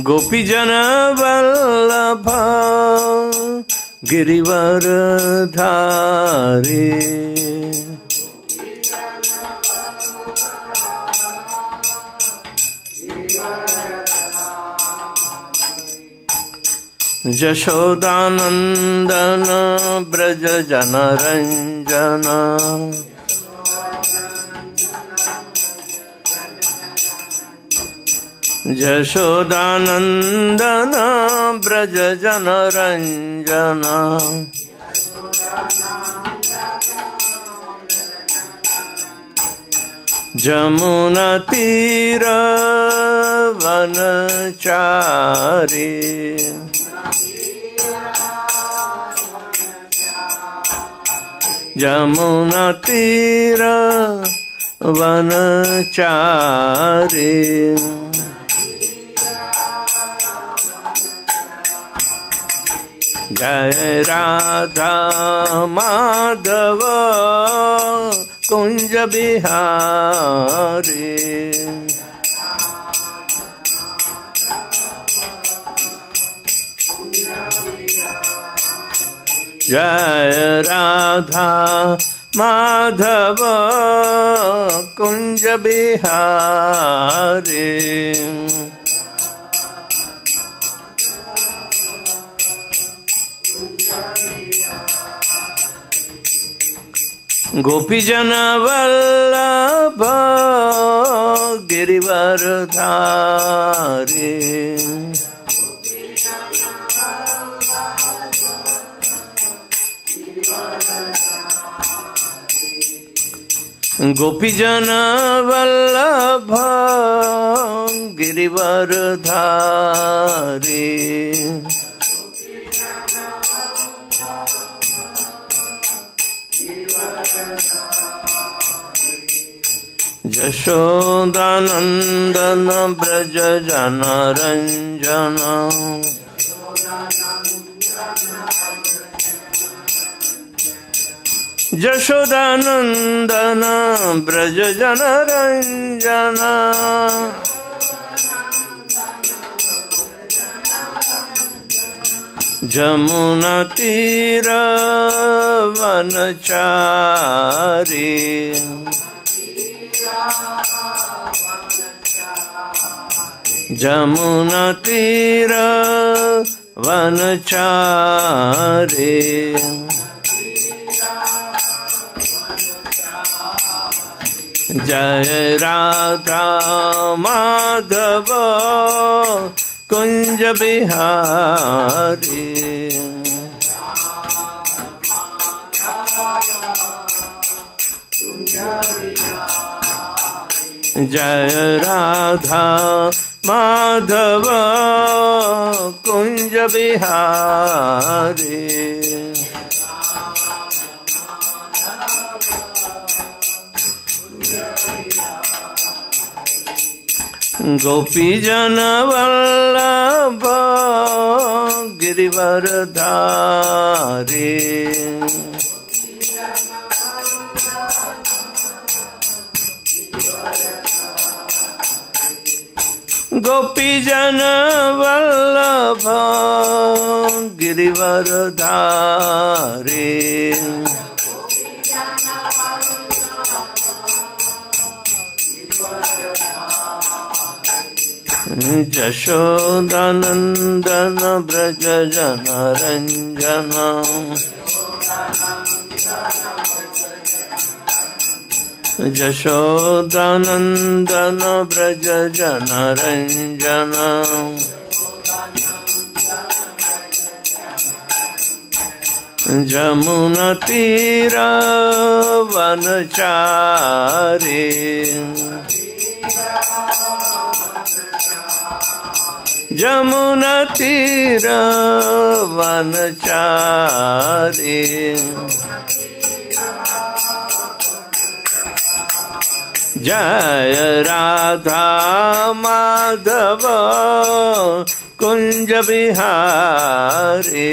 गोपीजन वल्लभ गिरिवरधारी यशोदानंदन ब्रज जनरंजन यशोदानंदन ब्रज जनरंजन जमुना तीर वनचारी जमुना तीर वनचारी जय राधा माधव कुंज बिहारी जय राधा माधव कुंज बिहारी गोपीजन वल्लभ गिरिवरधारी गोपीजन वल्लभ गिरिवरधारी यशोदानंदन ब्रज जनरंजन यशोदानंदन ब्रज जनरंजन जमुना तीर वनचारी जमुना तीर वनचारी जय राधा माधव कुंज बिहारी जय राधा माधव कुंज बिहारी गोपीजन वल्लभ गिरिवरधारी गोपीजन वल्लभ गिरिवरधारी यशोदानंदन ब्रज जनरंजन यशोदानंदन ब्रज जनरंजन जमुना तीर वनचारी जमुना तीर वनचारी जय राधा माधव कुंज बिहारी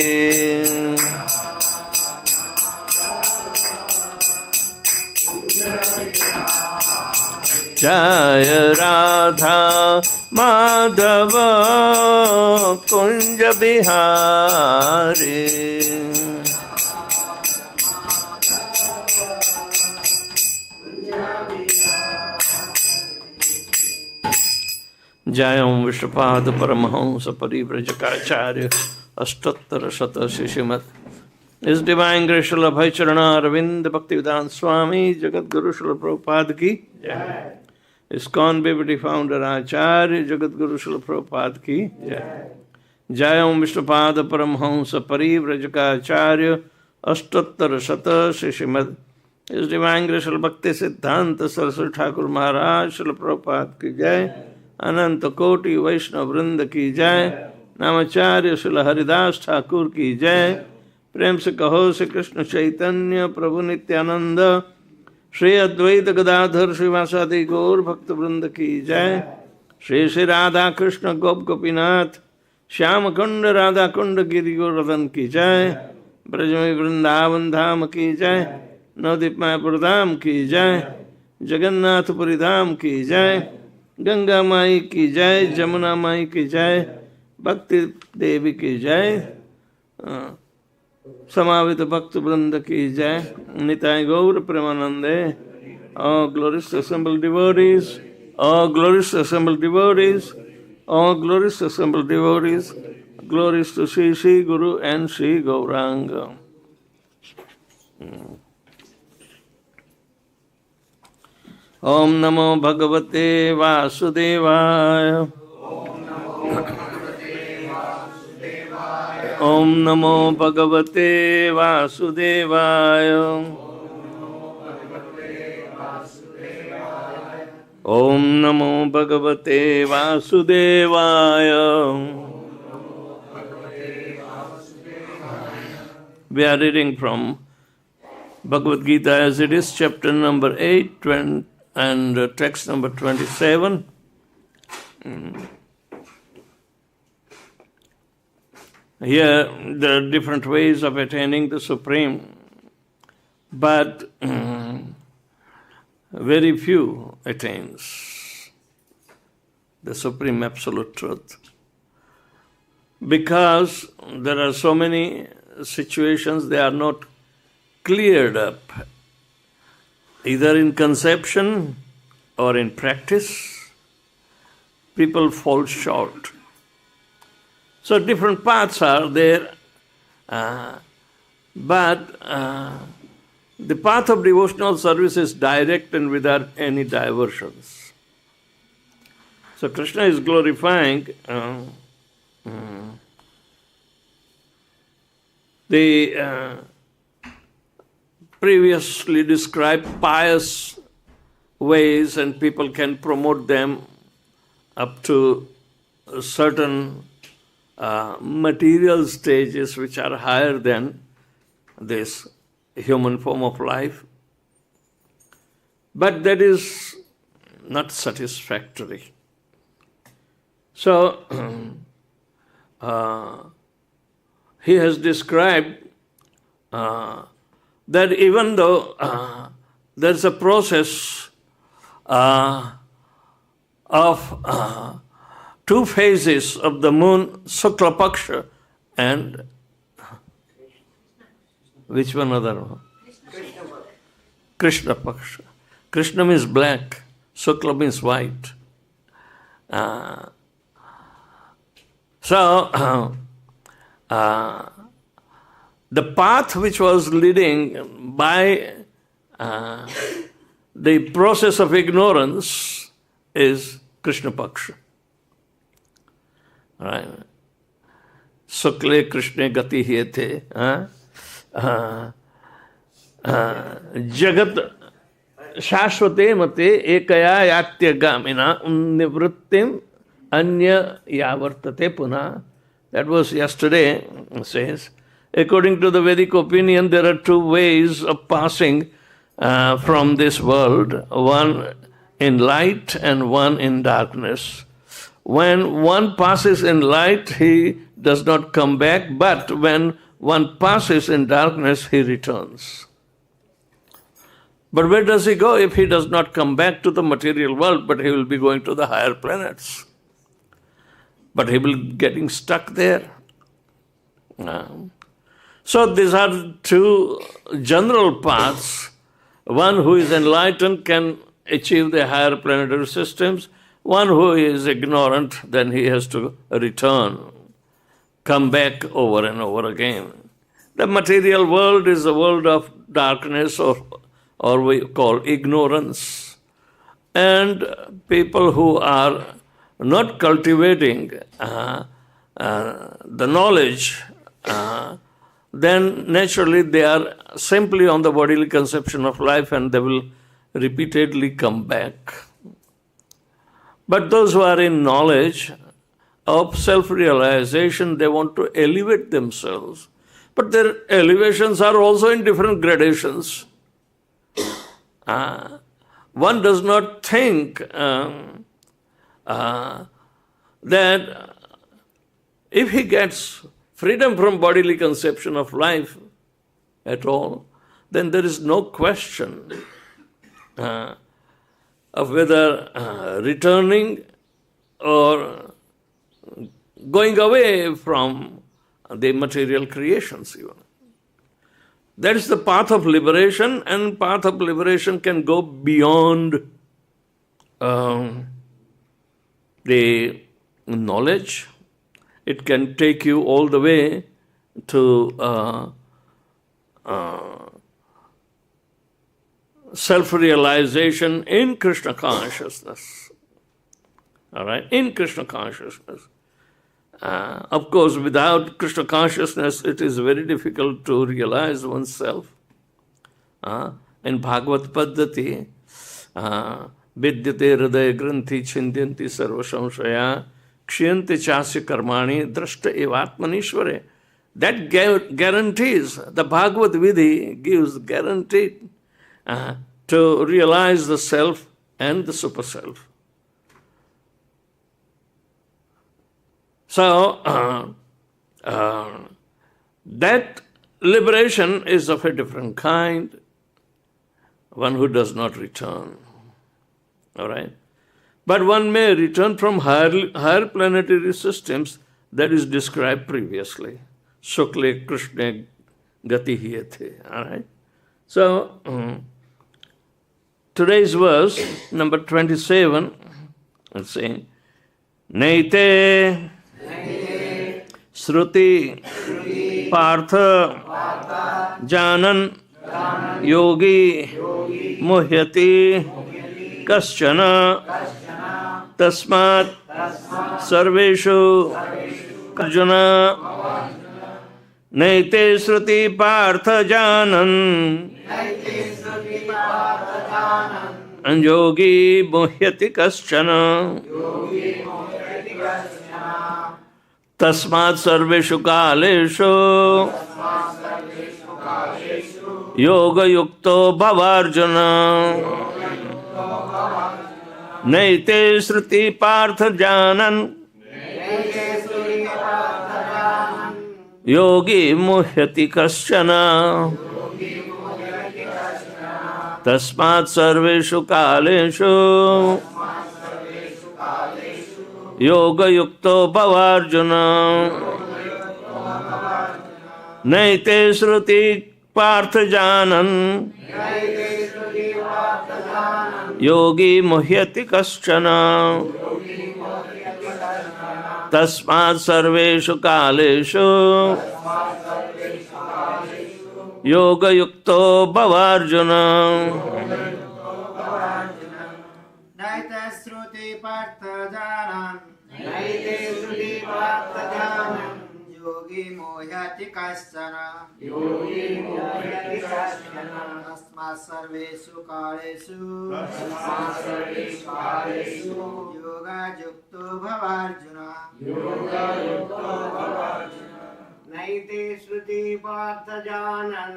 जय Radha Madhava Kunja Bihari. Jayam Vishnupada Paramahamsa Parivrajakacarya Ashtottara Shata Shishimat. His Divine Grace Srila Bhaicharana Arvind Bhaktivedanta Swami Jagat Guru Srila Prabhupada ki Jai. ISKCON Bhakti Founder Acharya Jagat Guru Srila Prabhupada ki Jai. Jayam Vishnupada Paramahamsa Parivrajakacarya Ashtottara Shata Shishimat. His Divine Grace Srila Bhakti Siddhanta Saraswati Thakur Maharaj Srila Prabhupada ki Jai. अनंत कोटि वैष्णव वृंद की जय। नामाचार्य श्रील हरिदास ठाकुर की जय। प्रेम से कहो श्री कृष्ण चैतन्य प्रभु नित्यानंद श्री अद्वैत गदाधर श्रीवासादि गौर भक्त वृंद की जय। श्री श्री राधा कृष्ण गोप गोपीनाथ श्याम कुंड राधा कुंड गिरि गोवर्धन की जय। ब्रजमय वृंदावन धाम की जय। नवदीप मायापुर धाम की जय। जगन्नाथपुरी धाम की जय। गंगा माई की जय। जमुना माई की जय। भक्ति देवी की जय। समावित भक्त वृंद की जय। निताय गौर प्रेमानंदे। All glorious assembled devotees, all glorious assembled devotees, all glorious assembled devotees, glories to Sri Guru and Sri Gauranga. Om Namo Bhagavate Vasudevaya. Om Namo Bhagavate Vasudevaya. Om Namo Bhagavate Vasudevaya. We are reading from Bhagavad Gita as it is, chapter number 8, and text number 27. Here there are different ways of attaining the Supreme, but very few attains the Supreme Absolute Truth. Because there are so many situations, they are not cleared up, either in conception or in practice. People fall short. So different paths are there, but the path of devotional service is direct and without any diversions. So Krishna is glorifying the previously described pious ways, and people can promote them up to certain material stages which are higher than this human form of life. But that is not satisfactory. So, he has described that even though there's a process of two phases of the moon, Shukla Paksha and which one other one? Krishna Paksha. Krishna means black, Shukla means white. So, the path which was leading by the process of ignorance is Krishna Paksha. Right? Sukle Krishna gati hyete. Jagat shashvate mate ekaya yatya gamina nivrittim anya yavartate puna. That was yesterday, says. According to the Vedic opinion, there are two ways of passing from this world, one in light and one in darkness. When one passes in light, he does not come back, but when one passes in darkness, he returns. But where does he go if he does not come back to the material world, but he will be going to the higher planets? but he will getting stuck there. So these are two general paths. One who is enlightened can achieve the higher planetary systems. One who is ignorant, then he has to return, come back over and over again. The material world is a world of darkness, or we call ignorance. And people who are not cultivating the knowledge, then naturally they are simply on the bodily conception of life, and they will repeatedly come back. But those who are in knowledge of self-realization, they want to elevate themselves. But their elevations are also in different gradations. One does not think that if he gets freedom from bodily conception of life at all, then there is no question of whether returning or going away from the material creations even. That is the path of liberation, and path of liberation can go beyond the knowledge. It can take you all the way to self-realization in Krishna consciousness. All right, in Krishna consciousness. Of course, without Krishna consciousness, it is very difficult to realize oneself. In Bhagavad Paddhati, vidyate hridaya granthi chindyanti sarvaṣamṣaya kshiyanti chasya karmani drashta evatmanishvare. That guarantees, the Bhagavad Vidhi gives guarantee to realize the self and the super self. So, that liberation is of a different kind, one who does not return. All right? But one may return from higher planetary systems that is described previously. Shukle Krishna Gati Hiyate. All right? So, today's verse, number 27, let's say, naite sṛtī pārtha jānan yogī muhyati kaścana tasmāt sarveṣu Arjuna naite sṛtī pārtha jānan yogī muhyati kaścana tasmāt sarveṣu kāleṣu yoga-yukto bhavārjuna naite sṛtī pārtha jānan yogī muhyati kaścana tasmāt sarveṣu kāleṣu yoga-yukto bhavārjuna naite sṛtī pārtha jānan yogī muhyati kaścana tasmāt sarveṣu kāleṣu yoga-yukto bhavārjuna naite sṛtī pārtha jānan yogī muhyati kaścana tasmāt sarveṣu kāleṣu yoga-yukto bhavārjuna naite sṛtī pārtha jānan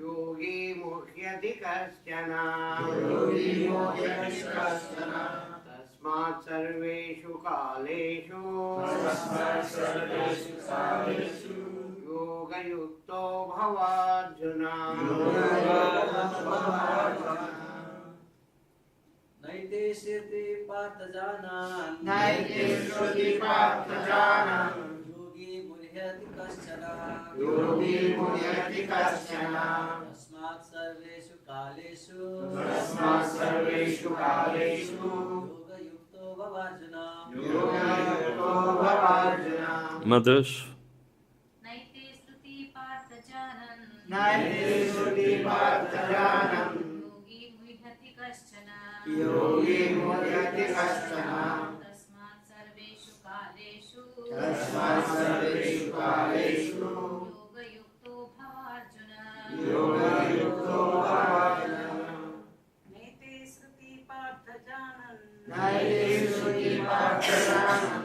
yogī muhyati kaścana tasmāt sarveṣu kāleṣu yoga-yukto bhavārjuna naite sṛtī pārtha jānan. naite sṛtī pārtha jānan. Yogī muhyati kaścana. yogī muhyati kaścana. tasmāt sarveṣu kāleṣu. tasmāt sarveṣu kāleṣu. yoga-yukto bhavārjuna. yoga-yukto bhava-ārjuna. Mothers, naite sṛtī pārtha jānan. naite sṛtī pārtha jānan. yogī muhyati kaścana. yogī muhyati kaścana. tasmāt sarveṣu kāleṣu. tasmāt sarveṣu kāleṣu. yoga-yukto bhavārjuna. yoga-yukto bhava-ārjuna. naite sṛtī pārtha jānan. naite sṛtī pārtha jānan.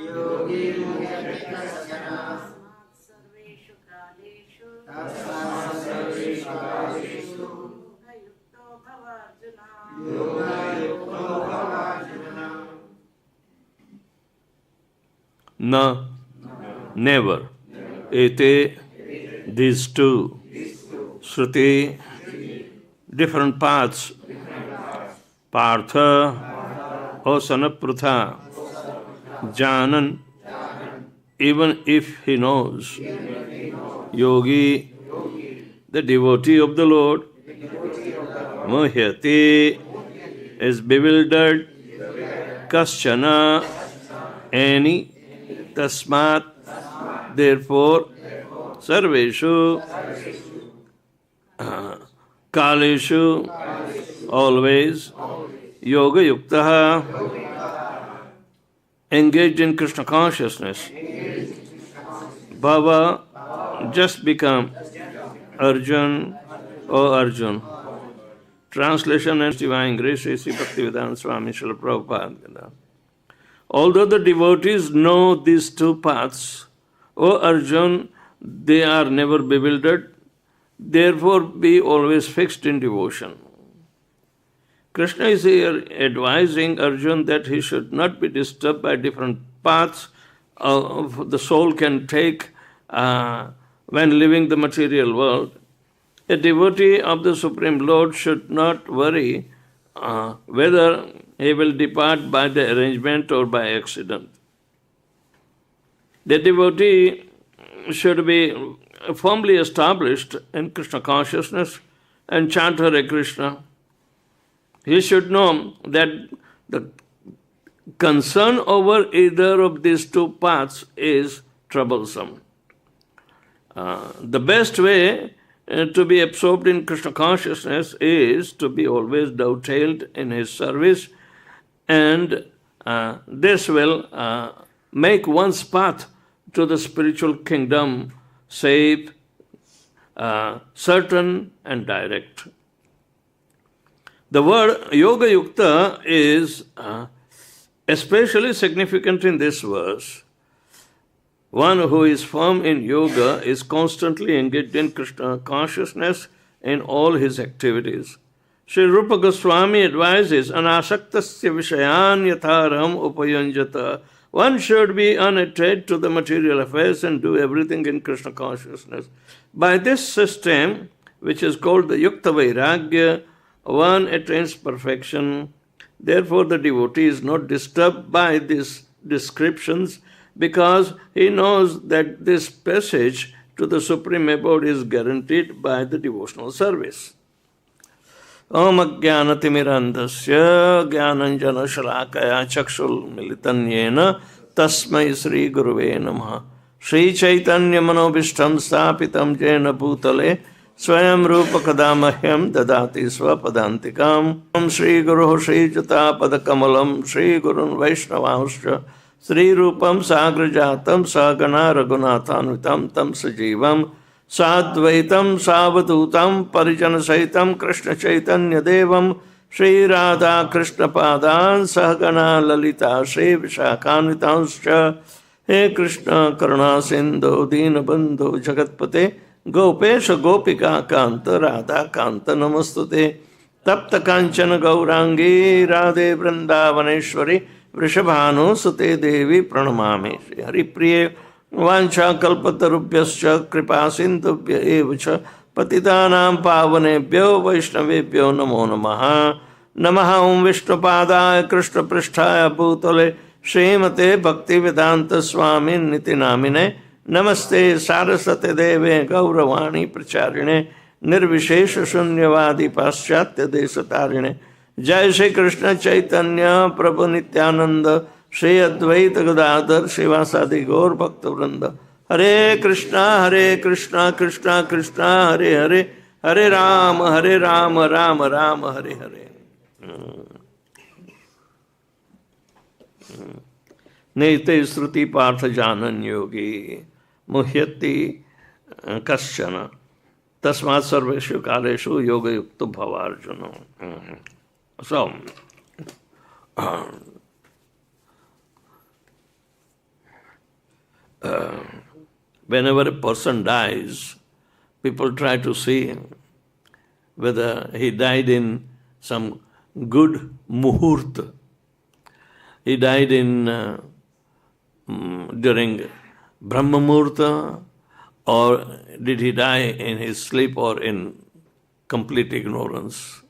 yogī yogī muhyati kaścana. muhyati kaścana. tasmāt sarveṣu kāleṣu. tasmāt sarveṣu kāleṣu. yoga-yukto bhavārjuna. yoga-yukto bhava-ārjuna. na, never. Ete, these two. Sṛtī, different paths. Pārtha, O son of Pṛthā. Jānan, even if he knows. Yogī, the devotee of the Lord. Muhyati, is bewildered. Kaścana, any. Tasmāt, therefore. Sarveṣu, kāleṣu, always. Yoga-yuktaḥ, engaged in Krishna consciousness. Bhava, just become. Arjuna, O Arjuna. Translation and Divine Grace, Śrī Bhaktivedanta Swami Śrīla Prabhupada. Although the devotees know these two paths, O Arjuna, they are never bewildered, therefore be always fixed in devotion. Krishna is here advising Arjuna that he should not be disturbed by different paths the soul can take when living the material world. A devotee of the Supreme Lord should not worry whether he will depart by the arrangement or by accident. The devotee should be firmly established in Krishna consciousness and chant Hare Kṛṣṇa. He should know that the concern over either of these two paths is troublesome. The best way to be absorbed in Krishna consciousness is to be always dovetailed in his service, and this will make one's path to the spiritual kingdom safe, certain and direct. The word yoga-yukta is especially significant in this verse. One who is firm in yoga is constantly engaged in Krishna consciousness in all his activities. Śrī Rūpa Gosvāmī advises, anasaktasya viṣayān yathāraham upayunjata. One should be unattached to the material affairs and do everything in Krishna consciousness. By this system, which is called the yukta-vairāgya, one attains perfection. Therefore, the devotee is not disturbed by these descriptions because he knows that this passage to the Supreme Abode is guaranteed by the devotional service. Om ajnanatimmirandasya jnananjana-shalakaya chakshul militanyena tasmai Śrī Guruve namaha. Śrī Chaitanya manobhishtam sthapitam jena bhutale Swayam Rūpa kadamahyam dadati svapadantikam. Om Śrī Guruh Śrī Juta padakamalam Śrī Gurun Vaishnavanscha Śrī Rūpam Sagrajatam Sagana Raghunathanvitam Tam Sajivam Sadvaitam Savadutam Parijana Sahitam Krishna Chaitanya Devam Śrī Radha Krishna Padan Sahagana Lalita Śrī Vishakhanvitanscha. He Krishna Karuna Sindhu Dīnabandhu Jagatpate Gopesha Gopika Kanta Radha Kanta Namastute Tapta Kanchana Gaurangi Radhe Vrindavaneshwari Vrishabhanu Sute Devi Pranamami. Shri Hari Priye Vancha Kalpatarubhyascha Kripa Sindhubhya Evacha Patitanam Pavanebhyo Vaishnavebhyo Namo Namaha. नमः ओं विष्णुपादाय कृष्णपृष्ठाय भूतले श्रीमते भक्तिवेदांत स्वामी निति नामिने नमस्ते सारस्वते देवे गौरवाणी प्रचारिणे निर्विशेष शून्यवादी पाश्चात्य देशतारिणे जय श्री कृष्ण चैतन्य प्रभु नित्यानंद श्री अद्वैत गदाधर शिवासादि गौर भक्तवृंद हरे Krishna Krishna Krishna Hare Hare Hare Ram Ram Ram Hare Hare. नाइते sṛtī pārtha jānan yogī muhyati kaścana tasmāt sarveṣu kāleṣu yoga-yukto bhavārjuna. So, whenever a person dies, people try to see whether he died in some good muhurta. He died in during Brahma Muhurta, or did he die in his sleep or in complete ignorance?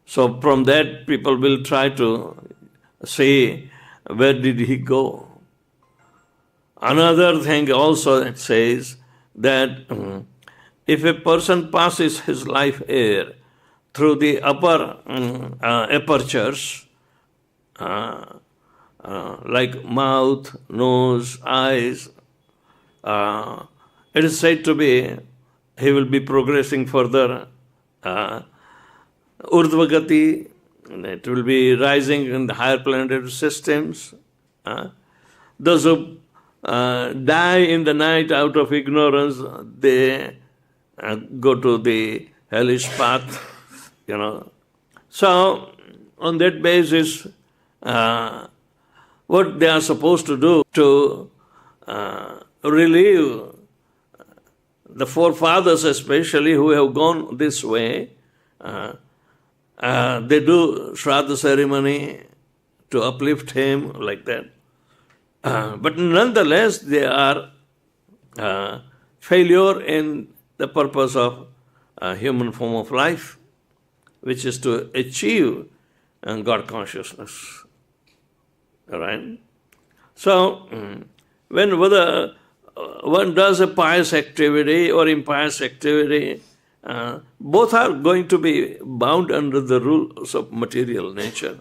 So from that people will try to say, where did he go? Another thing also it says that if a person passes his life here through the upper apertures, like mouth, nose, eyes, it is said to be he will be progressing further. Urdhvagati, it will be rising in the higher planetary systems. Those who die in the night out of ignorance, they go to the hellish path, So, on that basis, what they are supposed to do to relieve the forefathers especially who have gone this way, they do Shraddha ceremony to uplift him like that. But nonetheless, they are failure in the purpose of human form of life, which is to achieve God consciousness. All right? So, whether one does a pious activity or impious activity, both are going to be bound under the rules of material nature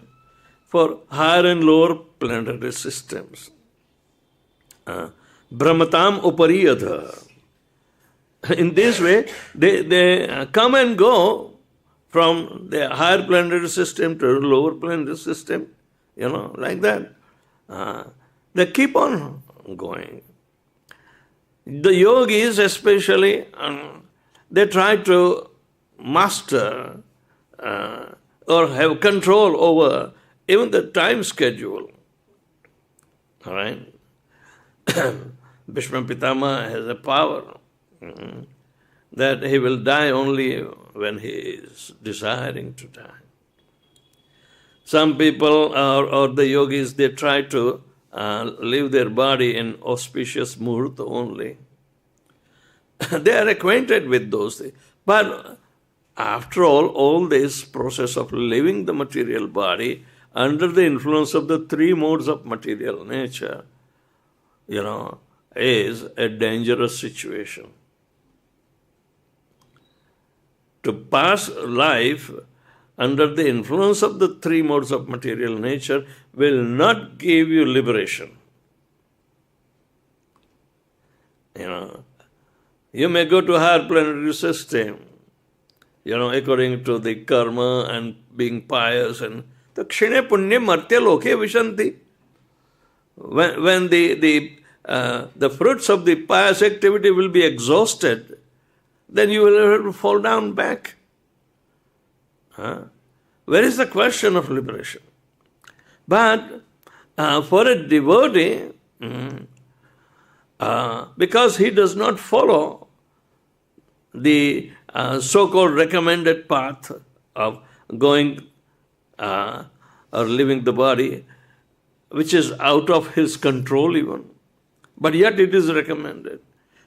for higher and lower planetary systems. Brahmatam upariyadha. In this way, they come and go from the higher planetary system to the lower planetary system, like that. They keep on going. The yogis especially, they try to master or have control over even the time schedule. All right? Bhishma Pitama has a power that he will die only when he is desiring to die. Some people or the yogis, they try to leave their body in auspicious muhurta only. They are acquainted with those things. But after all this process of leaving the material body under the influence of the three modes of material nature, is a dangerous situation. To pass life under the influence of the three modes of material nature will not give you liberation. You may go to higher planetary system, according to the karma and being pious, and the kshine punya martya loke vishanti. When the fruits of the pious activity will be exhausted, then you will have to fall down back. Where is the question of liberation? But for a devotee, because he does not follow the so-called recommended path of going or leaving the body, which is out of his control even, but yet it is recommended.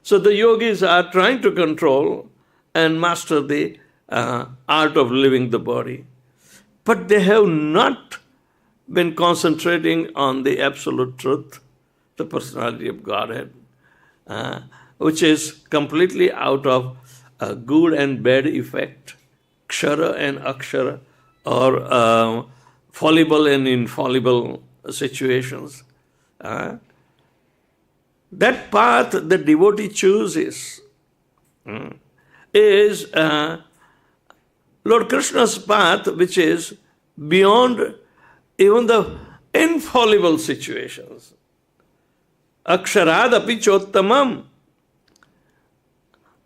So the yogis are trying to control and master the art of living the body. but they have not been concentrating on the absolute truth, the personality of Godhead, which is completely out of good and bad effect, kshara and akshara, or fallible and infallible situations. That path the devotee chooses is Lord Krishna's path, which is beyond even the infallible situations. Aksharadapi chottamam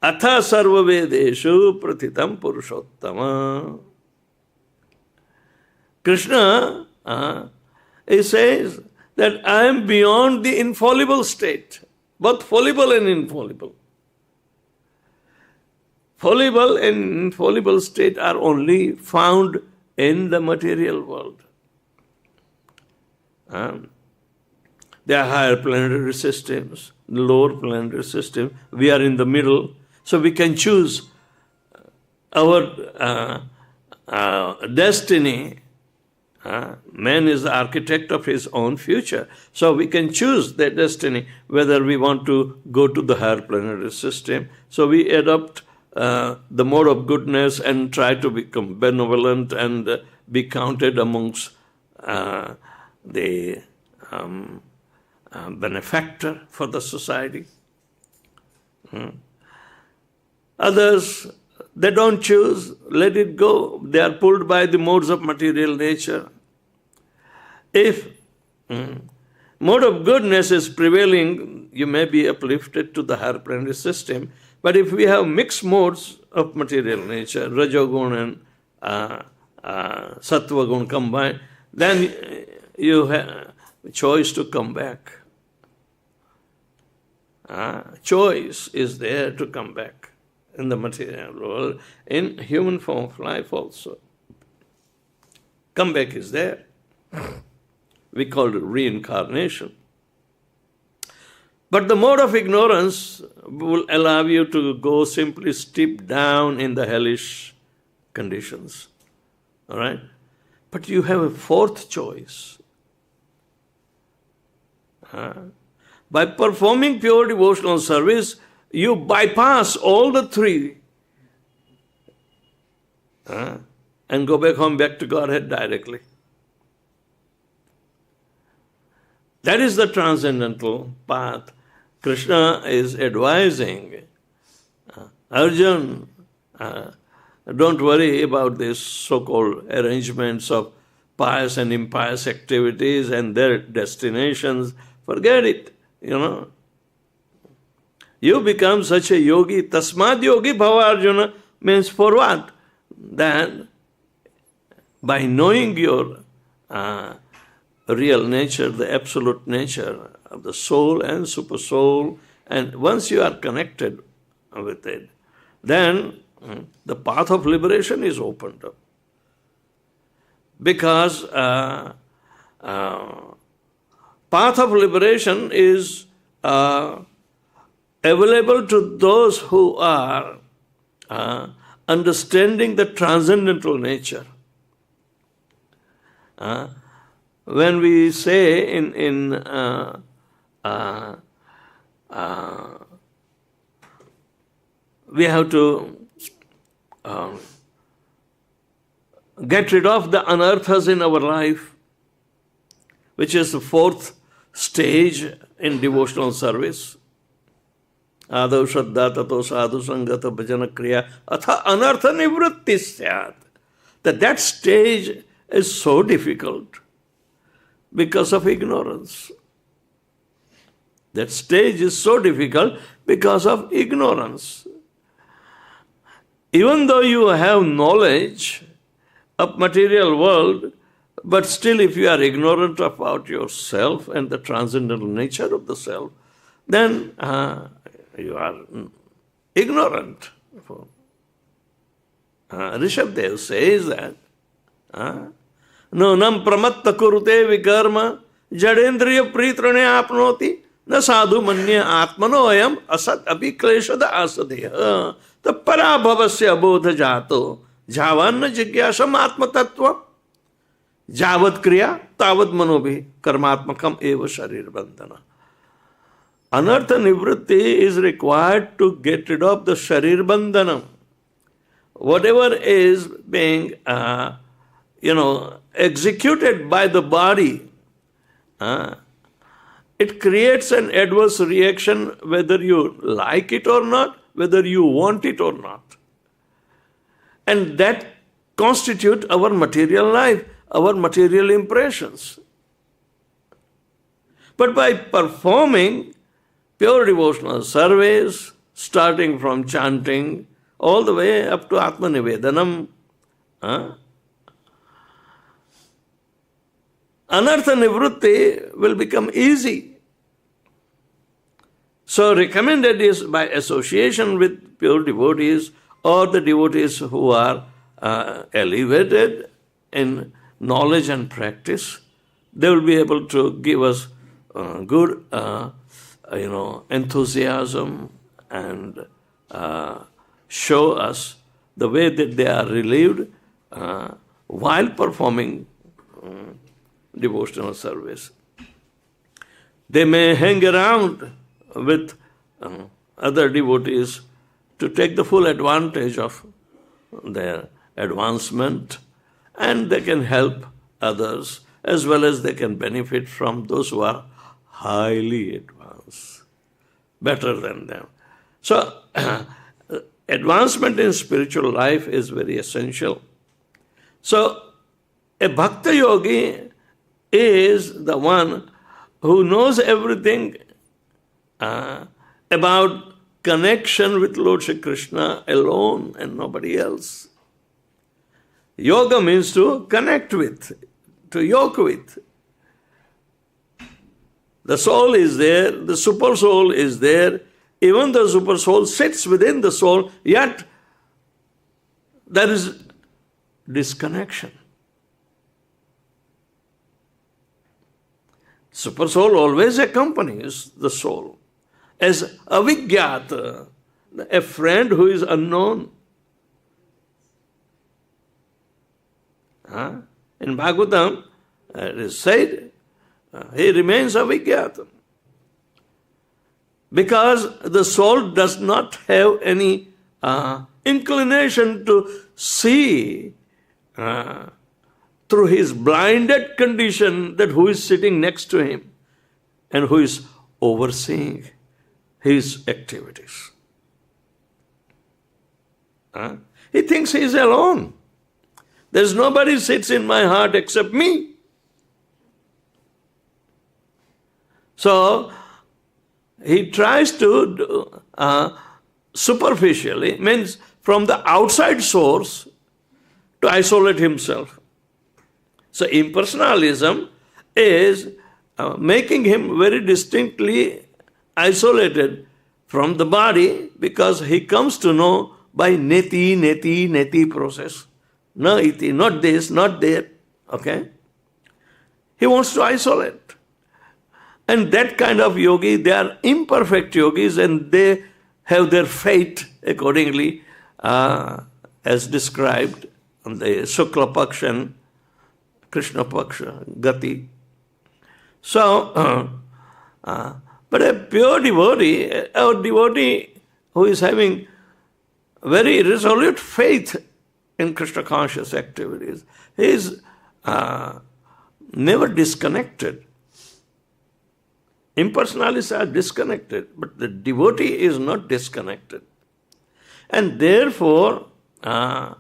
atha sarvavedeshu prathitam purushottama. Krishna, he says that I am beyond the infallible state, both fallible and infallible. Fallible and infallible state are only found in the material world. There are higher planetary systems, lower planetary system. We are in the middle, so we can choose our destiny. Man is the architect of his own future. So we can choose that destiny, whether we want to go to the higher planetary system. So we adopt the mode of goodness and try to become benevolent and be counted amongst the benefactor for the society. Others, they don't choose, let it go. They are pulled by the modes of material nature. If mode of goodness is prevailing, you may be uplifted to the higher planetary system. But if we have mixed modes of material nature, rajogun and sattvagun combined, then you have choice to come back. Choice is there to come back in the material world, in human form of life also. Comeback is there. We call it reincarnation. But the mode of ignorance will allow you to go simply steep down in the hellish conditions. All right? But you have a fourth choice. By performing pure devotional service, you bypass all the three and go back home, back to Godhead directly. That is the transcendental path. Krishna is advising Arjuna, don't worry about these so-called arrangements of pious and impious activities and their destinations. Forget it, You become such a yogi. Tasmāt yogi bhavārjuna means for what? That by knowing your real nature, the absolute nature of the soul and super soul, and once you are connected with it, then the path of liberation is opened up. Because path of liberation is available to those who are understanding the transcendental nature. When we say we have to get rid of the anarthas in our life, which is the fourth stage in devotional service. Ādau shraddha tato sadhu sangata bhajana kriya atha anartha nivritti syat. That stage is so difficult because of ignorance. That stage is so difficult because of ignorance. Even though you have knowledge of material world, but still if you are ignorant about yourself and the transcendental nature of the self, then you are ignorant. Rishabdev says that Nonam pramatta kurute vikarma jadendriya pritrane apnoti na sadhu manya atmanoyam asat abhikleshada asadeha tapara bhavasya bodha jato javanna jigyasam atma tattva Jāvat kriya, tāvat manobhi, karmatmakam eva sharir bandhana. Anartha nivritti is required to get rid of the sharir bandhanam. Whatever is being, executed by the body, it creates an adverse reaction whether you like it or not, whether you want it or not. And that constitutes our material life, our material impressions. But by performing pure devotional service, starting from chanting all the way up to Atma Nivedanam, Anartha Nivritti will become easy. So recommended is by association with pure devotees or the devotees who are elevated in knowledge and practice. They will be able to give us good enthusiasm and show us the way that they are relieved while performing devotional service. They may hang around with other devotees to take the full advantage of their advancement, and they can help others as well as they can benefit from those who are highly advanced, better than them. So, advancement in spiritual life is very essential. So, a bhakta yogi is the one who knows everything about connection with Lord Śrī Krishna alone and nobody else. Yoga means to connect with, to yoke with. The soul is there, the super soul is there, even the super soul sits within the soul, yet there is disconnection. Super soul always accompanies the soul as avigyata, a friend who is unknown. In Bhagavatam, it is said, he remains avigyata. Because the soul does not have any inclination to see through his blinded condition that who is sitting next to him and who is overseeing his activities. He thinks he is alone. There's nobody sits in my heart except me. So, he tries to do, superficially, means from the outside source, to isolate himself. So impersonalism is making him very distinctly isolated from the body because he comes to know by neti process. No iti, not this, not that. Okay? He wants to isolate. And that kind of yogi, they are imperfect yogis and they have their fate accordingly as described on the Shukla Paksha and Krishna Paksha, Gati. So, but a pure devotee, a devotee who is having very resolute faith in Krishna conscious activities, he is never disconnected. Impersonalists are disconnected, but the devotee is not disconnected. And therefore, the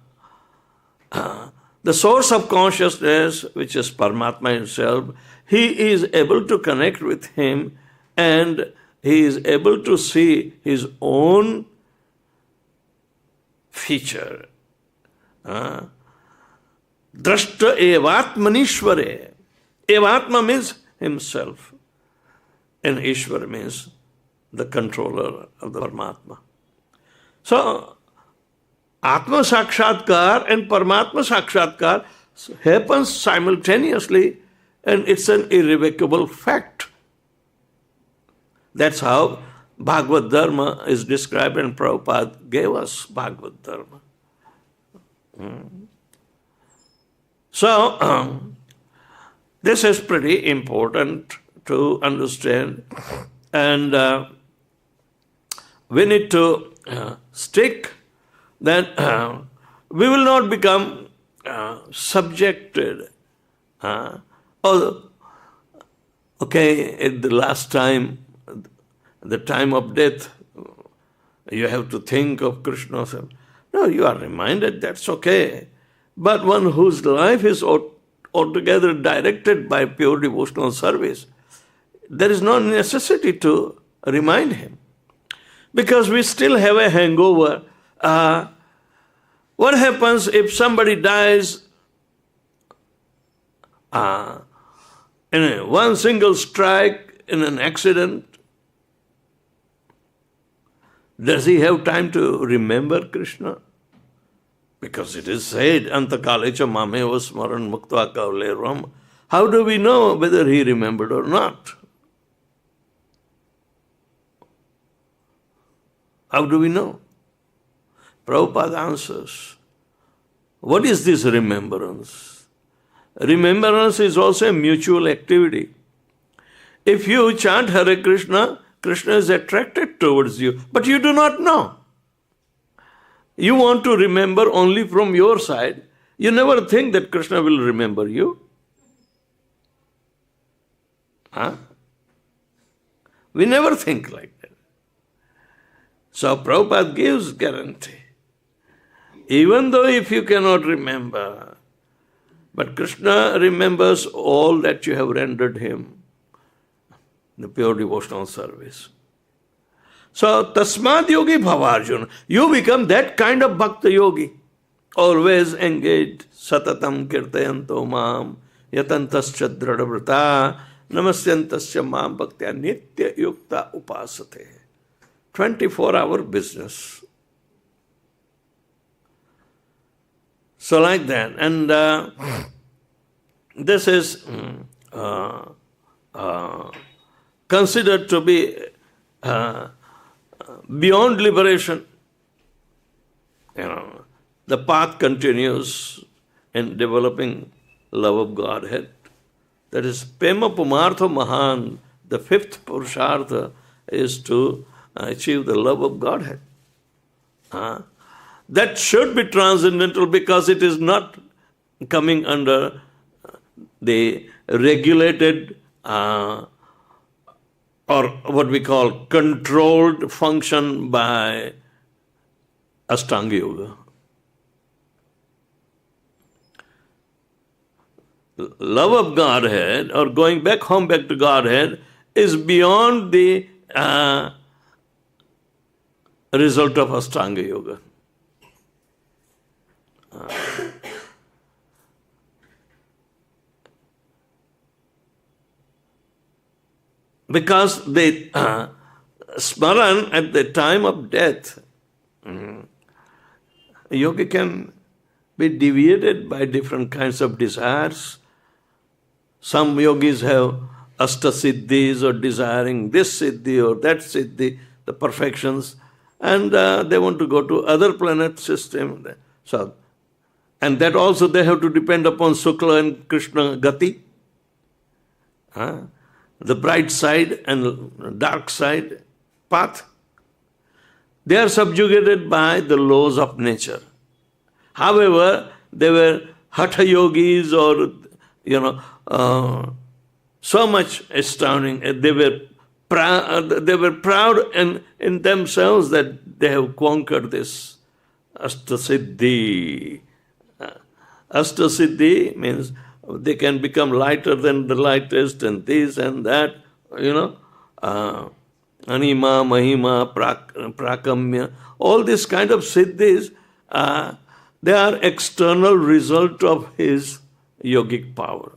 source of consciousness, which is Paramatma himself, he is able to connect with him and he is able to see his own feature. Drashta evatmanishvare. Evatma means himself. And Ishvara means the controller of the Paramatma. So, Atma Sakshatkar and Paramatma Sakshatkar happens simultaneously and it's an irrevocable fact. That's how Bhagavad Dharma is described and Prabhupada gave us Bhagavad Dharma. So, This is pretty important to understand, and we need to stick that we will not become subjected. Okay, at the last time, the time of death, you have to think of Krishna. No, you are reminded, that's okay. But one whose life is altogether directed by pure devotional service, there is no necessity to remind him. Because we still have a hangover. What happens if somebody dies in one single strike in an accident? Does he have time to remember Krishna? Because it is said, Anta kāleṣu mameva smaran muktva kavleram. How do we know whether he remembered or not? How do we know? Prabhupada answers, what is this remembrance? Remembrance is also a mutual activity. If you chant Hare Kṛṣṇa, Krishna is attracted towards you, but you do not know. You want to remember only from your side. You never think that Krishna will remember you. We never think like that. So Prabhupada gives guarantee. Even though if you cannot remember, but Krishna remembers all that you have rendered him, the pure devotional service. So, tasmāt yogi bhavārjuna. You become that kind of bhakta yogi, always engaged, satatam kirtayanto mam, yatantascha dhradavrata, namasyantascha mam bhaktya nitya yukta upasate. 24-hour business. So like that. And this is considered to be beyond liberation. The path continues in developing love of Godhead. That is, Pema Pumartha Mahan, the fifth Purushartha, is to achieve the love of Godhead. That should be transcendental because it is not coming under the regulated or what we call controlled function by Ashtanga Yoga. Love of Godhead or going back home back to Godhead is beyond the result of Ashtanga Yoga. Because the smaran at the time of death, yogi can be deviated by different kinds of desires. Some yogis have ashtasiddhis or desiring this siddhi or that siddhi, the perfections, and they want to go to other planet system. So, and that also they have to depend upon Shukla and Krishna Gati. The bright side and dark side path. They are subjugated by the laws of nature. However, they were hatha yogis or, so much astounding. They were proud in themselves that they have conquered this Ashtasiddhi. Ashtasiddhi means they can become lighter than the lightest and this and that, Anima, Mahima, Prakamya, all these kind of siddhis, they are external result of his yogic power.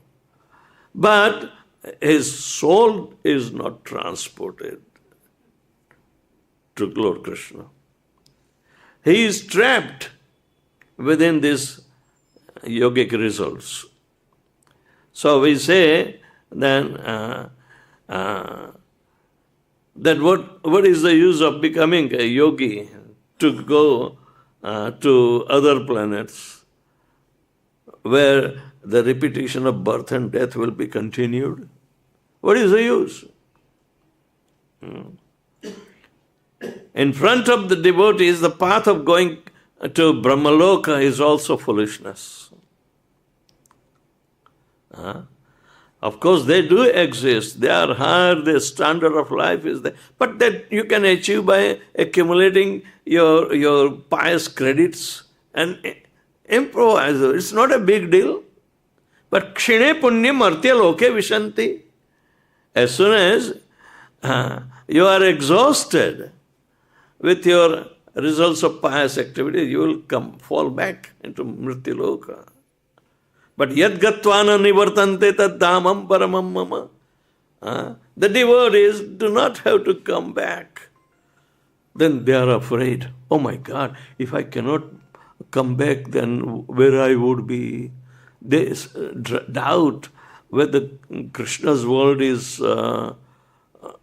But his soul is not transported to Lord Krishna. He is trapped within these yogic results. So we say then that what is the use of becoming a yogi to go to other planets? where the repetition of birth and death will be continued? What is the use? In front of the devotees, the path of going to Brahmaloka is also foolishness. Of course, they do exist. They are higher, their standard of life is there. But that you can achieve by accumulating your pious credits and improvise. It's not a big deal. But kṣṇe punyam artya loke vishanti. As soon as you are exhausted with your results of pious activity, you will fall back into mritya-loka. But yad gatvana nivartante tad dhamam paramam mama. The devotees do not have to come back. Then they are afraid. Oh my God, if I cannot come back, then where I would be? They doubt whether Krishna's world is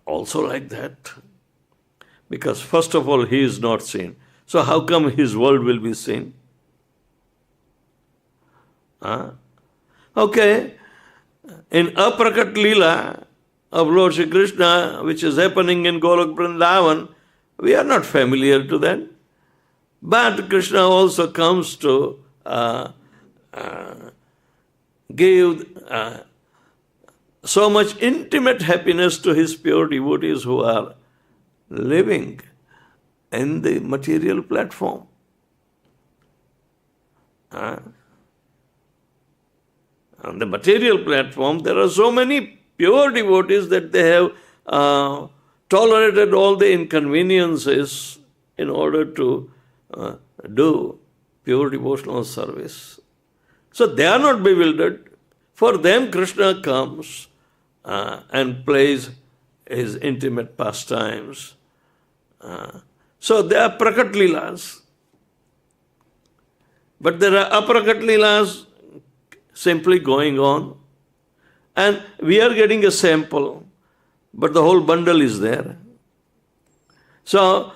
also like that. Because first of all, he is not seen. So how come his world will be seen? Okay, in Aprakat Leela of Lord Śrī Krishna, which is happening in Golok Vrindavan, we are not familiar to that. But Krishna also comes to give so much intimate happiness to his pure devotees who are living in the material platform. On the material platform, there are so many pure devotees that they have tolerated all the inconveniences in order to do pure devotional service. So they are not bewildered. For them, Krishna comes and plays his intimate pastimes. So they are prakat leelas. But there are aprakat leelas simply going on. And we are getting a sample, but the whole bundle is there. So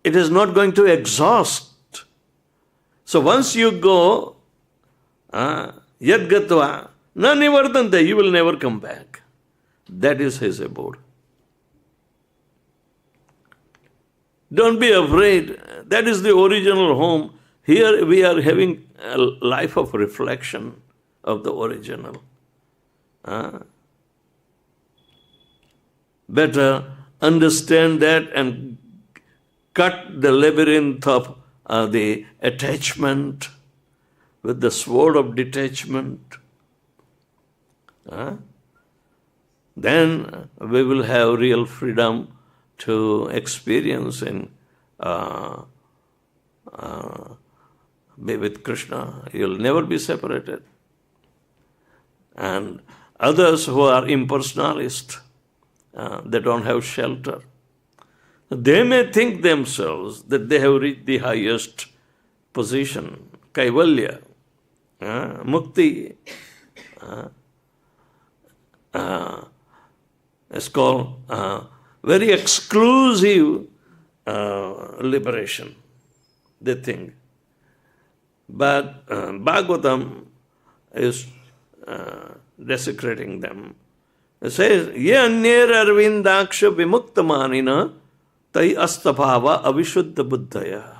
it is not going to exhaust. So once you go, yad gatva, na nivartante, you will never come back. That is his abode. Don't be afraid. That is the original home. Here we are having a life of reflection of the original. Better understand that and cut the labyrinth of the attachment with the sword of detachment. Then we will have real freedom to experience and be with Krishna. You'll never be separated. And others who are impersonalist, they don't have shelter. They may think themselves that they have reached the highest position, kaivalya, mukti. It's called very exclusive liberation, they think. But Bhagavatam is desecrating them. It says, ye anyer arvindaksha vimuktamanina tai astabhava avishuddha buddhaya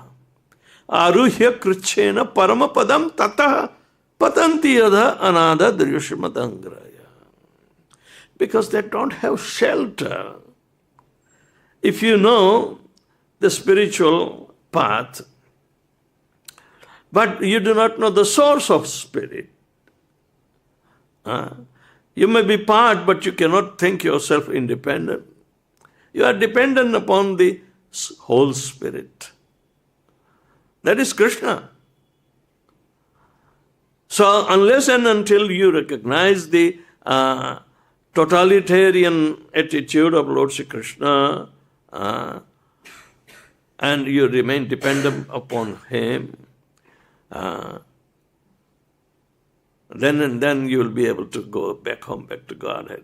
aruhya kṛṣṇa paramapadam tata patanti yadha anada dryushmadangraya. Because they don't have shelter. If you know the spiritual path, but you do not know the source of spirit, you may be part, but you cannot think yourself independent. You are dependent upon the whole spirit. That is Krishna. So unless and until you recognize the totalitarian attitude of Lord Śrī Krishna and you remain dependent upon him, then you will be able to go back home, back to Godhead.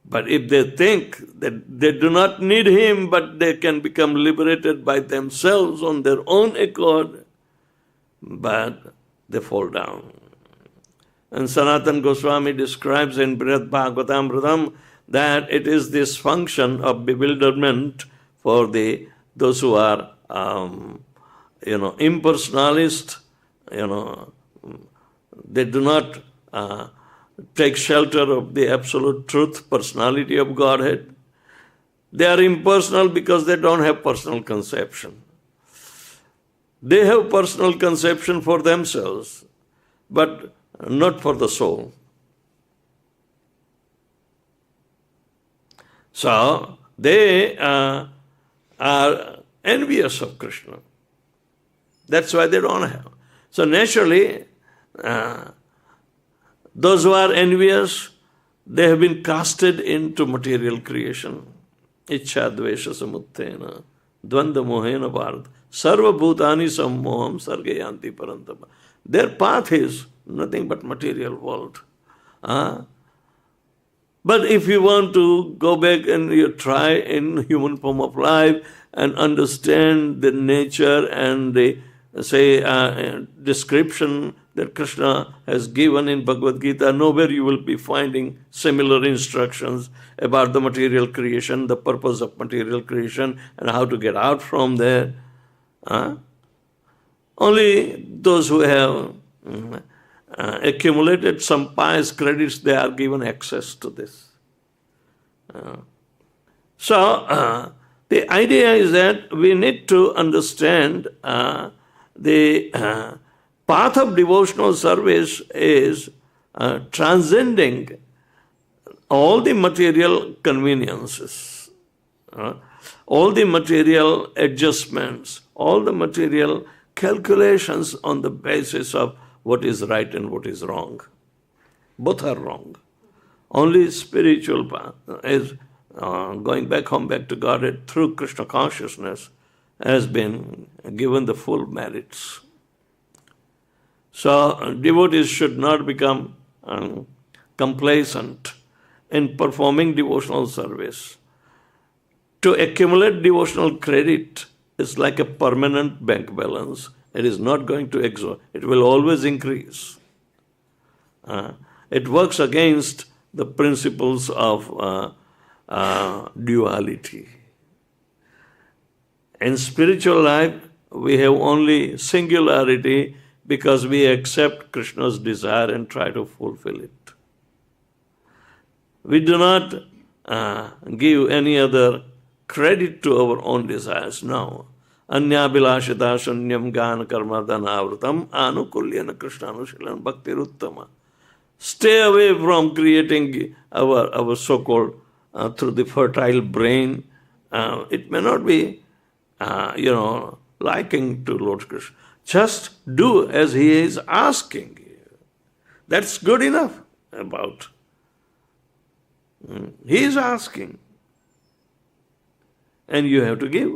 But if they think that they do not need him, but they can become liberated by themselves on their own accord, but they fall down. And Sanatana Goswami describes in Brihad Bhagavatamritam that it is this function of bewilderment for those who are impersonalist, they do not take shelter of the absolute truth, personality of Godhead. They are impersonal because they don't have personal conception. They have personal conception for themselves, but not for the soul. So, they are envious of Krishna. That's why they don't have. So naturally, those who are envious, they have been casted into material creation. Ichcha dvesha samuttena, dvanda mohena pārtha, sarva bhutani sammoham sargayanti parantapa. Their path is nothing but material world. But if you want to go back and you try in human form of life and understand the nature and the description that Krishna has given in Bhagavad Gita, nowhere you will be finding similar instructions about the material creation, the purpose of material creation, and how to get out from there. Only those who have accumulated some pious credits, they are given access to this. So, the idea is that we need to understand the path of devotional service is transcending all the material conveniences, all the material adjustments, all the material calculations on the basis of what is right and what is wrong. Both are wrong. Only spiritual path is going back home, back to Godhead through Krishna consciousness has been given the full merits. So devotees should not become complacent in performing devotional service. To accumulate devotional credit is like a permanent bank balance. It is not going to exhaust. It will always increase. It works against the principles of duality. In spiritual life, we have only singularity because we accept Krishna's desire and try to fulfill it. We do not give any other credit to our own desires. No. Anya bilashita shunyam gana karmadhanavrutam anukulyana krishnanushilan bhaktiruttama. Stay away from creating our so-called through the fertile brain. It may not be liking to Lord Krishna. Just do as he is asking you. That's good enough about. He is asking. And you have to give.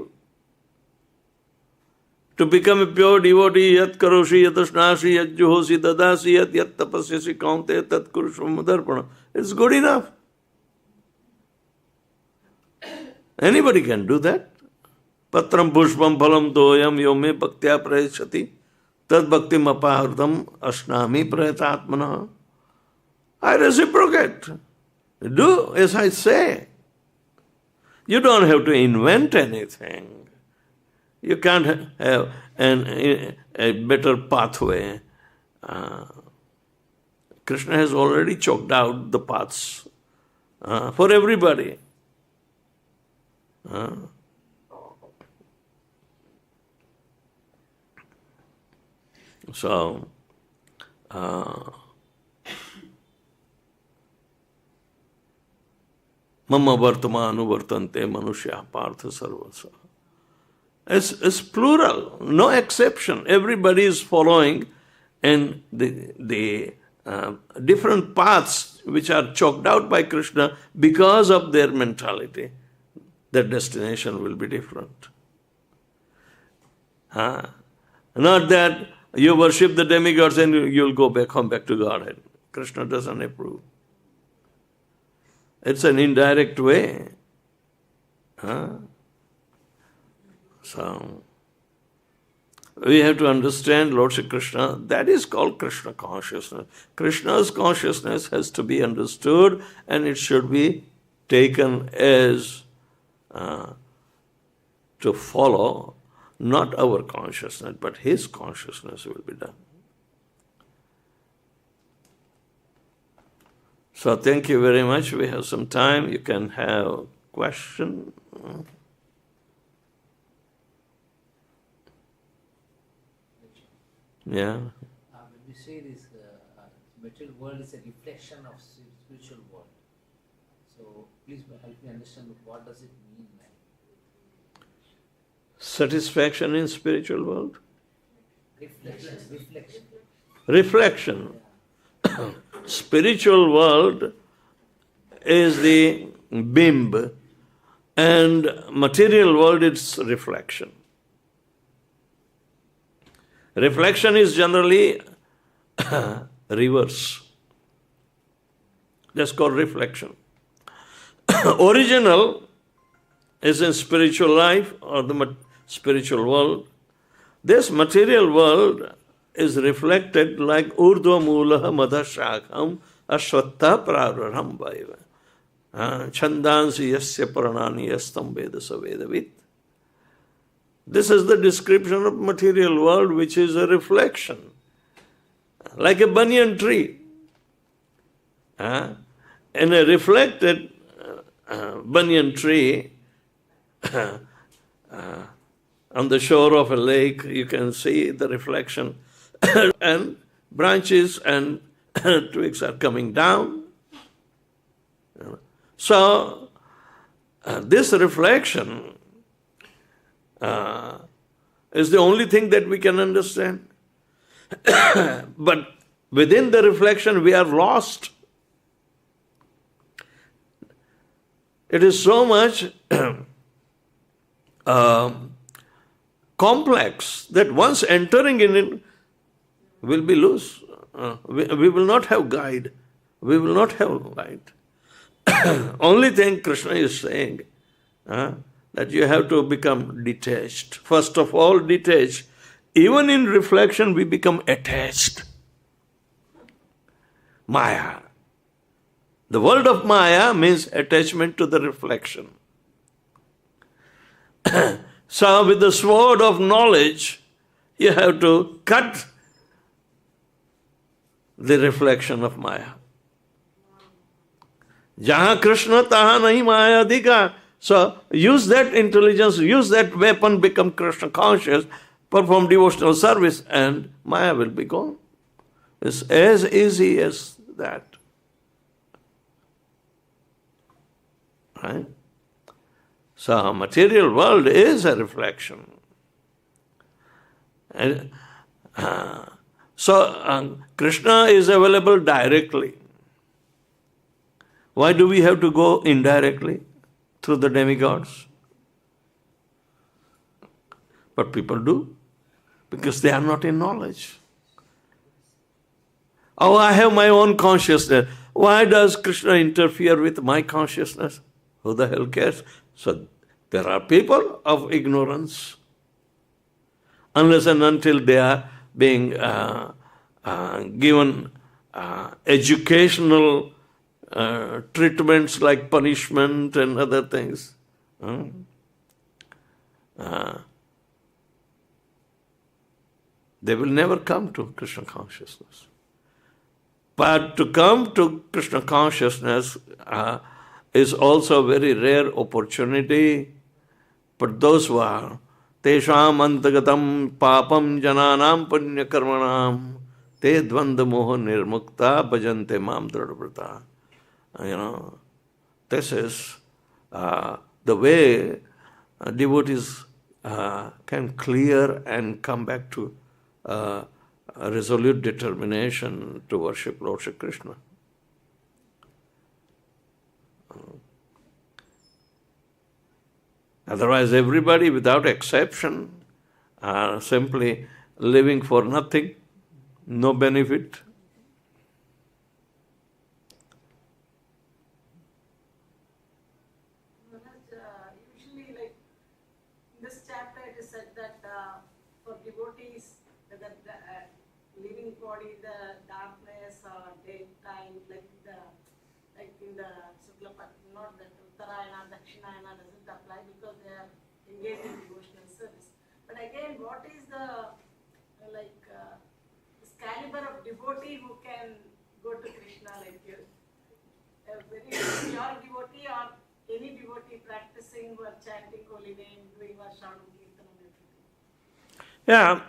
To become a pure devotee, yat karoshi, yat ashnasi, yat juhosi, dadasi, yat tapasyasi kaunte, tat kurushvam darpana. It's good enough. Anybody can do that. Patram pushpam phalam toyam yome bhaktya prayachati tad bhaktim apahrutam ashnami prayatatmana. I reciprocate. Do as I say. You don't have to invent anything. You can't have a better pathway. Krishna has already chalked out the paths for everybody. So, mama vartamanu vartante manushya pārtha sarveṣu. It's plural, no exception. Everybody is following and the different paths which are chalked out by Krishna because of their mentality. Their destination will be different. Not that you worship the demigods and you'll go back home, back to Godhead. Krishna doesn't approve. It's an indirect way. So, we have to understand Lord Shri Krishna. That is called Krishna consciousness. Krishna's consciousness has to be understood, and it should be taken as to follow not our consciousness, but his consciousness will be done. So thank you very much. We have some time. You can have question. Yeah. When we say this material world is a reflection of spiritual world, so please help me understand what does it mean? Satisfaction in spiritual world? Reflection. Reflection. Spiritual world is the bimb, and material world is reflection. Reflection is generally reverse. That's called reflection. Original is in spiritual life or the spiritual world. This material world is reflected like urdhva mulaha madha shakham ashvattha prararham vaiva. Chandansi yasya paranani yastam vedasa vedavit. This is the description of material world, which is a reflection. Like a banyan tree. In a reflected banyan tree, on the shore of a lake, you can see the reflection, and branches and twigs are coming down. So, this reflection is the only thing that we can understand. But within the reflection, we are lost. It is so much complex that once entering in it, we'll be loose. We will not have guide. We will not have light. Only thing Krishna is saying, that you have to become detached. First of all, detached. Even in reflection, we become attached. Maya. The world of Maya means attachment to the reflection. So with the sword of knowledge, you have to cut the reflection of Maya. Jaha Krishna taha nahi Maya adhika. So use that intelligence, use that weapon, become Krishna conscious, perform devotional service, and Maya will be gone. It's as easy as that. Right? So material world is a reflection. And, Krishna is available directly. Why do we have to go indirectly through the demigods? But people do, because they are not in knowledge. Oh, I have my own consciousness. Why does Krishna interfere with my consciousness? Who the hell cares? So there are people of ignorance. Unless and until they are being given educational treatments like punishment and other things. They will never come to Krishna consciousness. But to come to Krishna consciousness is also a very rare opportunity. But those who are tesham antagatam papam jananam punya karmanam te dvanda moha nirmukta bhajante mam dradvrata. This is the way devotees can clear and come back to a resolute determination to worship Lord Shri Krishna. Otherwise, everybody, without exception, are simply living for nothing, no benefit. Usually, like in this chapter, it is said that for devotees, body, the darkness or daytime, like in the not the Uttarayana, Dakshinayana doesn't apply because they are engaged in devotional service. But again, what is the this caliber of devotee who can go to Krishna like you? A very pure devotee or any devotee practicing or chanting holy name, doing Shravanam Kirtanam, everything? Yeah,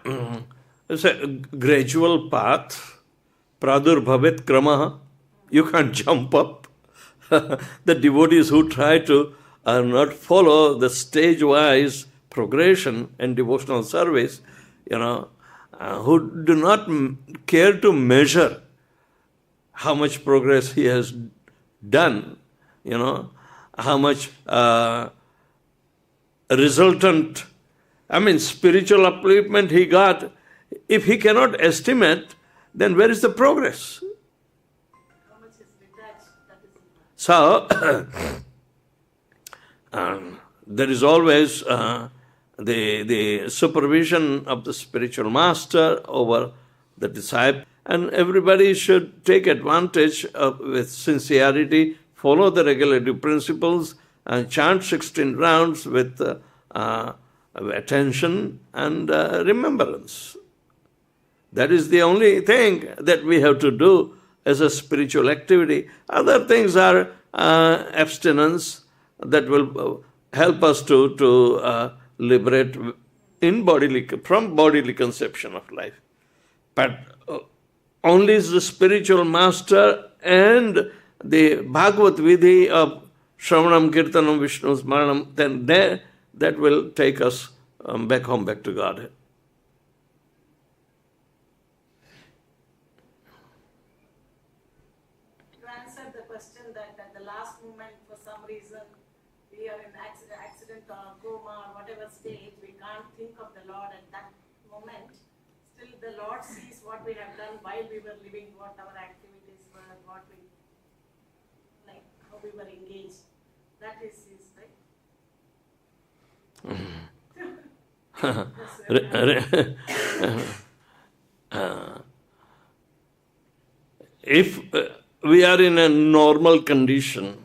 it's a gradual path. Pradurbhavet kramaha. You can't jump up. The devotees who try to not follow the stage-wise progression in devotional service, who do not care to measure how much progress he has done, how much resultant, spiritual upliftment he got. If he cannot estimate, then where is the progress? How much is detached? That is important. So, there is always the supervision of the spiritual master over the disciple, and everybody should take advantage of, with sincerity, follow the regulative principles, and chant 16 rounds with attention and remembrance. That is the only thing that we have to do as a spiritual activity. Other things are abstinence that will help us to liberate from bodily conception of life. But only the spiritual master and the Bhagavad Vidhi of Shravanam, Kirtanam, Vishnu Smaranam, then that will take us back home, back to Godhead. You answered the question that at the last moment, for some reason, we are in accident or coma or whatever stage, we can't think of the Lord at that moment. Still, the Lord sees what we have done while we were living, what our activities were, how we were engaged. That is His, right? If we are in a normal condition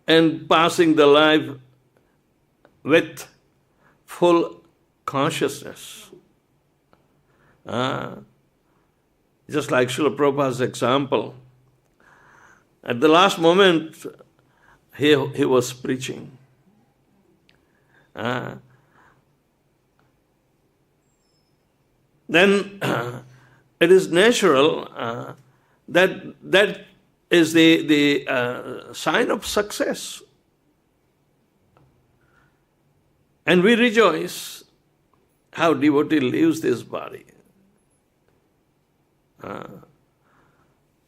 and passing the life with full consciousness, just like Srila Prabhupada's example, at the last moment he was preaching. Then it is natural that is the sign of success. And we rejoice how devotee leaves this body.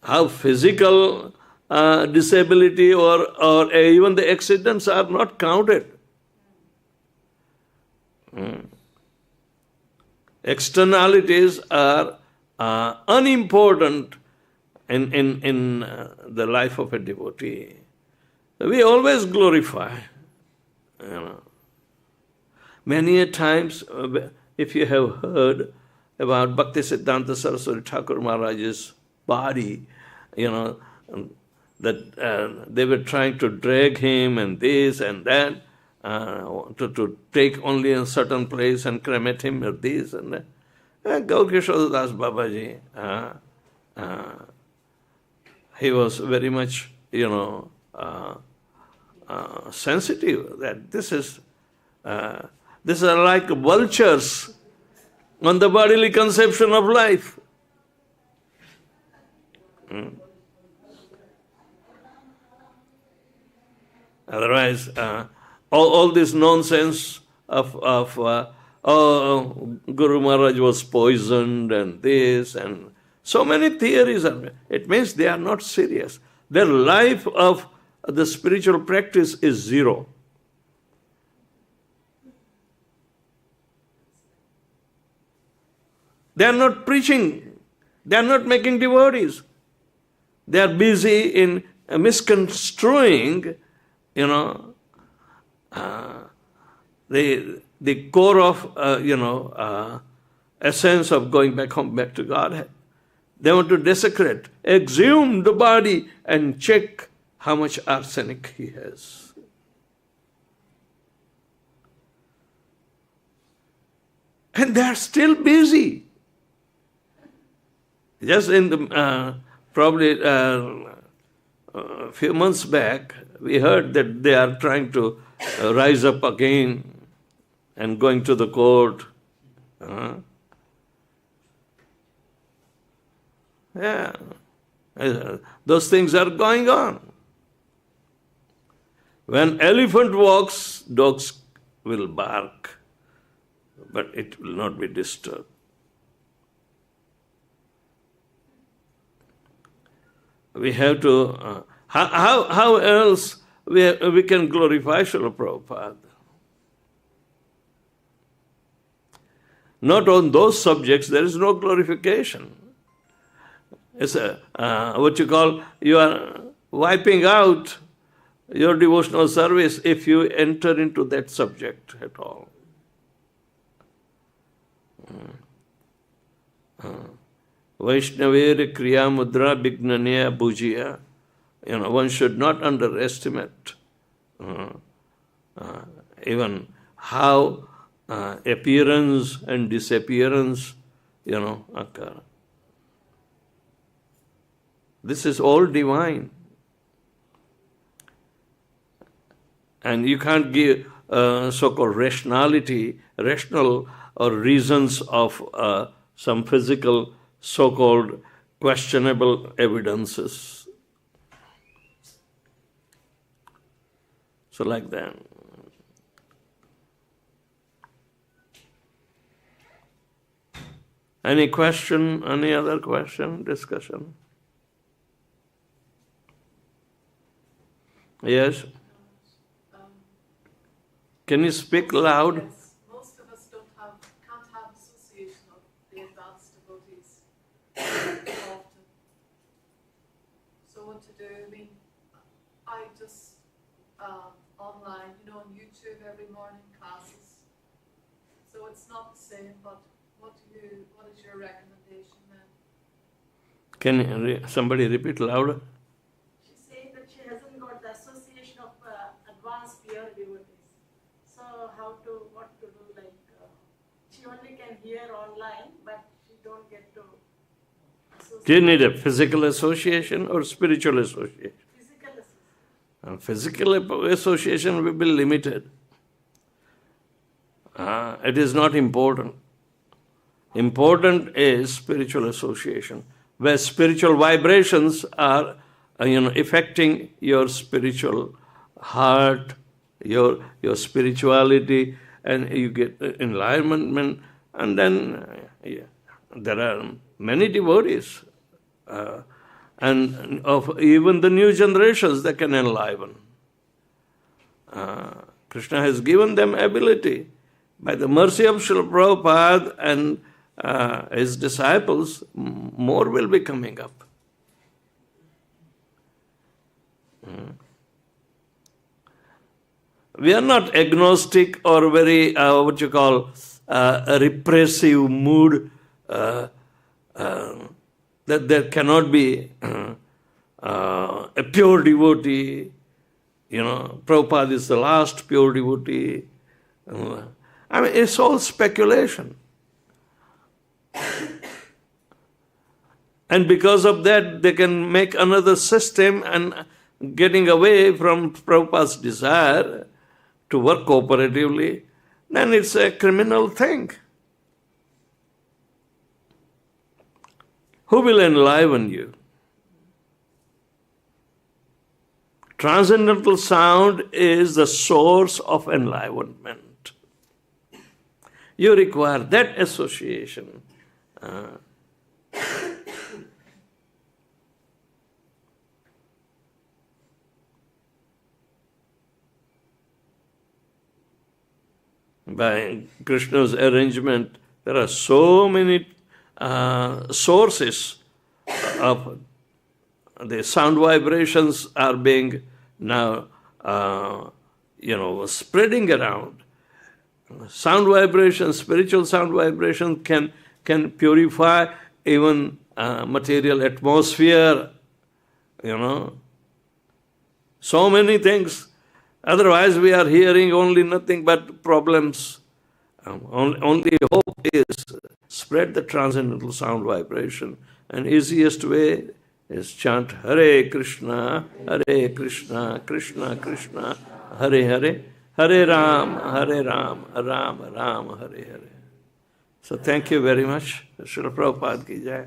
How physical disability or even the accidents are not counted. Externalities are unimportant in the life of a devotee. We always glorify. Many a times, if you have heard about Bhakti Siddhanta Saraswati Thakur Maharaj's body, that they were trying to drag him and this and that, to take only a certain place and cremate him or this and that. Gaur-Kishore Das Babaji, he was very much, sensitive that these are like vultures on the bodily conception of life. Otherwise, all this nonsense of Guru Maharaj was poisoned and this and so many theories it means they are not serious. Their life of the spiritual practice is zero. They are not preaching. They are not making devotees. They are busy in misconstruing, the core of, essence of going back home, back to Godhead. They want to desecrate, exhume the body and check how much arsenic he has. And they are still busy. Just in the, probably a few months back, we heard that they are trying to rise up again and going to the court. Yeah, those things are going on. When elephant walks, dogs will bark, but it will not be disturbed. We have to, how else we can glorify Śrīla Prabhupada? Not on those subjects, there is no glorification. It's what you call, you are wiping out your devotional service if you enter into that subject at all. Vaishnavere kriya mudra vignanaya bhujya. One should not underestimate even how appearance and disappearance, occur. This is all divine. And you can't give so-called rational or reasons of some physical so-called questionable evidences. So like that. Any question, any other question, discussion? Yes? Can you speak loud? Yes, most of us can't have association of the advanced devotees often. So what to do? I mean, I just online, on YouTube every morning classes. So it's not the same, but what is your recommendation then? Can somebody repeat louder? She said that she hasn't got the association of advanced pure devotees. So what to do, like, she only can hear online, but she don't get to associate. Do you need a physical association or spiritual association? Physical association. Physical association will be limited. It is not important. Important is spiritual association, where spiritual vibrations are, affecting your spiritual heart, your spirituality, and you get enlightenment. And then there are many devotees, and of even the new generations that can enliven. Krishna has given them ability. By the mercy of Śrīla Prabhupada and his disciples, more will be coming up. We are not agnostic or very, a repressive mood, that there cannot be a pure devotee. Prabhupada is the last pure devotee. It's all speculation. And because of that, they can make another system and getting away from Prabhupada's desire to work cooperatively, then it's a criminal thing. Who will enliven you? Transcendental sound is the source of enlivenment. You require that association. By Krishna's arrangement, there are so many sources of the sound vibrations are being now, spreading around. Sound vibrations, spiritual sound vibrations can can purify even material atmosphere, So many things. Otherwise we are hearing only nothing but problems. Only hope is spread the transcendental sound vibration. And easiest way is chant Hare Kṛṣṇa, Hare Kṛṣṇa, Krishna Krishna, Hare Hare, Hare Ram, Ram Ram, Hare Hare. So thank you very much. Śrīla Prabhupada ki jai.